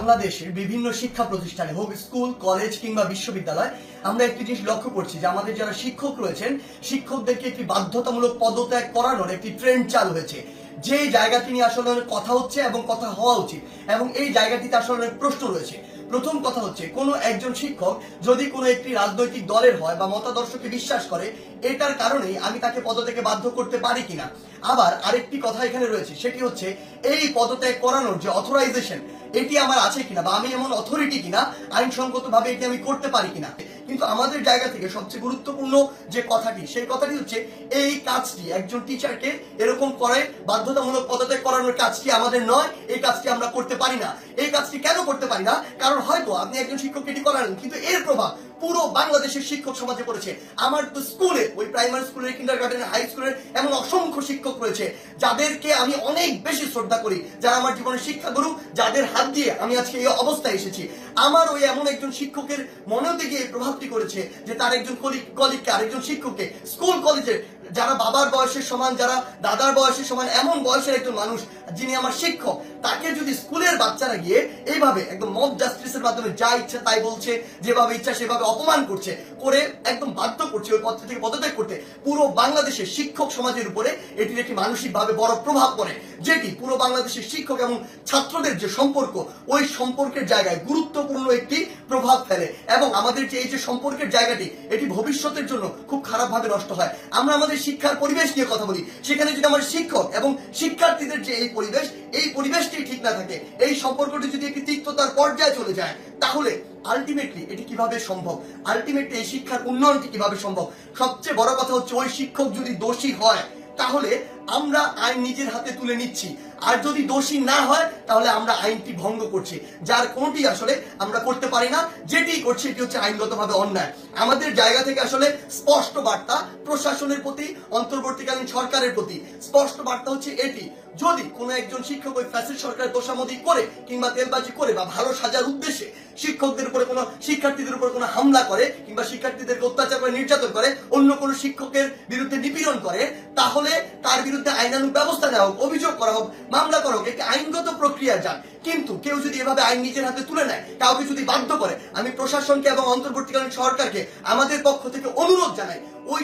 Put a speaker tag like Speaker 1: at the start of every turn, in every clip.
Speaker 1: বাংলাদেশের বিভিন্ন শিক্ষা প্রতিষ্ঠানে হোক স্কুল কলেজ কিংবা বিশ্ববিদ্যালয় আমরা একটি জিনিস লক্ষ্য করছি যে আমাদের যারা শিক্ষক রয়েছেন শিক্ষকদেরকে একটি বাধ্যতামূলক পদত্যাগ করানোর একটি ট্রেন্ড চালু হয়েছে। যে জায়গাটি নিয়ে আসলে কথা হচ্ছে এবং কথা হওয়া উচিত এবং এই জায়গাটিতে আসলে অনেক প্রশ্ন রয়েছে। প্রথম কথা হচ্ছে কোনো একজন শিক্ষক যদি কোনো একটি রাজনৈতিক দলের হয় বা মতাদর্শকে বিশ্বাস করে এটার কারণেই আমি তাকে পদত্যাগে বাধ্য করতে পারি কিনা। আবার আরেকটি কথা এখানে রয়েছে সেটি হচ্ছে এই পদত্যাগ করানোর যে অথরাইজেশন এটি আমার আছে কিনা বা আমি এমন অথরিটি কিনা আইনসঙ্গতভাবে এটি আমি করতে পারি কিনা। কিন্তু আমাদের জায়গা থেকে সবচেয়ে গুরুত্বপূর্ণ যে কথাটি সেই কথাটি হচ্ছে এই কাজটি একজন টিচারকে এরকম করে বাধ্যতামূলক পদত্যাগ করানোর কাজটি আমাদের নয়, এই কাজটি আমরা করতে পারি না। এই কাজটি কেন করতে পারি না? কারণ হয়তো আপনি একজন শিক্ষককে এটি করালেন কিন্তু এর প্রভাব পুরো বাংলাদেশের শিক্ষক সমাজে পড়েছে। আমার তো স্কুলে ওই প্রাইমারি স্কুলের কিন্ডারগার্টেন হাই স্কুলের এমন অসংখ্য শিক্ষক রয়েছে যাদেরকে আমি অনেক বেশি শ্রদ্ধা করি, যারা আমার জীবনের শিক্ষাগুরু, যাদের হাত দিয়ে আমি আজকে এই অবস্থায় এসেছি। আমার ওই এমন একজন শিক্ষকের মনেও থেকে এই প্রভাবটি করেছে যে তার একজন কলিগকে আরেকজন শিক্ষককে স্কুল কলেজের যারা বাবার বয়সের সমান যারা দাদার বয়সের সমান এমন বয়সের একজন মানুষ যিনি আমার শিক্ষক তাকে যদি স্কুলের বাচ্চারা গিয়ে এইভাবে একদম মব জাস্টিসের মাধ্যমে যা ইচ্ছা তাই বলছে, যেভাবে ইচ্ছা সেভাবে অপমান করছে, করে একদম বাধ্য করছে ওই পদ থেকে পদত্যাগ করতে, পুরো বাংলাদেশের শিক্ষক সমাজের উপরে এটির একটি মানসিকভাবে বড় প্রভাব পড়ে যেটি পুরো বাংলাদেশের শিক্ষক এবং ছাত্রদের যে সম্পর্ক ওই সম্পর্কের জায়গায় গুরুত্বপূর্ণ একটি প্রভাব ফেলে এবং আমাদের যে এই যে সম্পর্কের জায়গাটি এটি ভবিষ্যতের জন্য খুব খারাপভাবে নষ্ট হয়। আমরা আমাদের শিক্ষার পরিবেশ নিয়ে কথা বলি, সেখানে যদি আমার শিক্ষক এবং শিক্ষার্থীদের যে এই পরিবেশটি ঠিক না থাকে, এই সম্পর্কটি যদি একটি তিক্ততার পর্যায়ে চলে যায় তাহলে আলটিমেটলি এটি কিভাবে সম্ভব? আলটিমেটলি এই শিক্ষার উন্নয়নটি কিভাবে সম্ভব? সবচেয়ে বড় কথা হচ্ছে ওই শিক্ষক যদি দোষী হয় তাহলে আমরা আইন নিজের হাতে তুলে নিচ্ছি, আর যদি দোষী না হয় তাহলে আমরা আইনটি ভঙ্গ করছি, যার কোনটি আসলে আমরা করতে পারি না। যেটি করছি এটি হচ্ছে আইনগতভাবে অন্যায়। আমাদের জায়গা থেকে আসলে স্পষ্ট বার্তা প্রশাসনের প্রতি, অন্তর্বর্তীকালীন সরকারের প্রতি স্পষ্ট বার্তা হচ্ছে এটি, যদি কোনো একজন শিক্ষক ওই ফ্যাসিস্ট সরকারের তোষামোদি করে কিংবা তেলবাজি করে বা ভালো সাজার উদ্দেশ্যে শিক্ষকদের উপরে কোনো শিক্ষার্থীদের উপরে কোনো হামলা করে কিংবা শিক্ষার্থীদেরকে অত্যাচার করে নির্যাতন করে, অন্য কোনো শিক্ষকের বিরুদ্ধে নিপীড়ন করে, তাহলে তার বিরুদ্ধে আইনানুগ ব্যবস্থা নেওয়া হোক, অভিযোগ করা হোক, মামলা করা হোক, একটি আইনগত প্রক্রিয়া যান। কিন্তু কেউ যদি এভাবে আইন নিজের হাতে তুলে নেয়, কাউকে যদি বাধ্য করে, আমি প্রশাসনকে এবং অন্তর্বর্তীকালীন সরকারকে আমাদের পক্ষ থেকে অনুরোধ জানাই ওই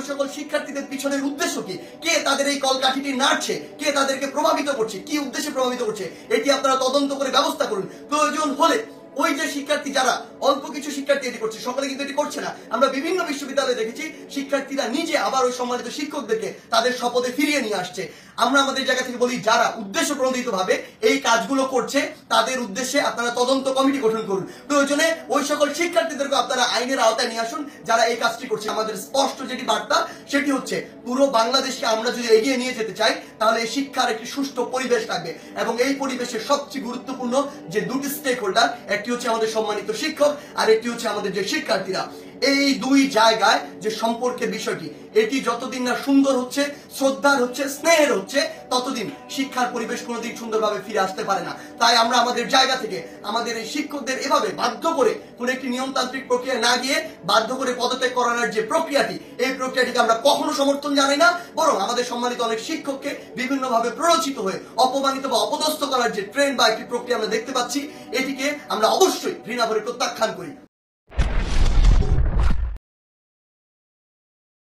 Speaker 1: সকল শিক্ষার্থীদের পিছনের উদ্দেশ্য কি, কে তাদের এই কলকাঠিটি নাড়ছে, কে তাদেরকে প্রভাবিত করছে, কি উদ্দেশ্যে প্রভাবিত করছে, এটি আপনারা তদন্ত করে ব্যবস্থা করুন। প্রয়োজন হলে ওই যে শিক্ষার্থী যারা অল্প কিছু শিক্ষার্থী এটি করছে, সকলে কিন্তু এটি করছে না। আমরা বিভিন্ন বিশ্ববিদ্যালয়ে দেখেছি শিক্ষার্থীরা নিজে আবার ওই সম্মানিত শিক্ষকদেরকে তাদের শপথে ফিরিয়ে নিয়ে আসছে। আমরা আমাদের জায়গা থেকে বলি যারা উদ্দেশ্য প্রণোদিত ভাবে এই কাজগুলো করছে তাদের উদ্দেশ্যে আপনারা তদন্ত কমিটি গঠন করুন। প্রয়োজনে ওই সকল শিক্ষার্থীদেরকে আপনারা আইনের আওতায় নিয়ে আসুন যারা এই কাজটি করছে। আমাদের স্পষ্ট যেটি বার্তা সেটি হচ্ছে পুরো বাংলাদেশকে আমরা যদি এগিয়ে নিয়ে যেতে চাই তাহলে এই শিক্ষার একটি সুষ্ঠু পরিবেশ থাকবে এবং এই পরিবেশের সবচেয়ে গুরুত্বপূর্ণ যে দুটি স্টেক হোল্ডার, একটি হচ্ছে আমাদের সম্মানিত শিক্ষক আর একটি হচ্ছে আমাদের যে শিক্ষার্থীরা। এই দুই জায়গায় যে সম্পর্কের বিষয়টি এটি যতদিন না সুন্দর হচ্ছে, শ্রদ্ধার হচ্ছে, স্নেহের হচ্ছে, ততদিন শিক্ষার পরিবেশ কোনোদিন সুন্দরভাবে ফিরে আসতে পারে না। তাই আমরা আমাদের জায়গা থেকে আমাদের এই শিক্ষকদের এভাবে বাধ্য করে কোন একটি নিয়মতান্ত্রিক প্রক্রিয়া না গিয়ে বাধ্য করে পদত্যাগ করানোর যে প্রক্রিয়াটি, এই প্রক্রিয়াটিকে আমরা কখনো সমর্থন জানাই না, বরং আমাদের সম্মানিত অনেক শিক্ষককে বিভিন্নভাবে প্ররোচিত হয়ে অপমানিত বা অপদস্থ করার যে ট্রেন্ড বা একটি প্রক্রিয়া আমরা দেখতে পাচ্ছি, এটিকে আমরা অবশ্যই ঘৃণা ভরে প্রত্যাখ্যান করি।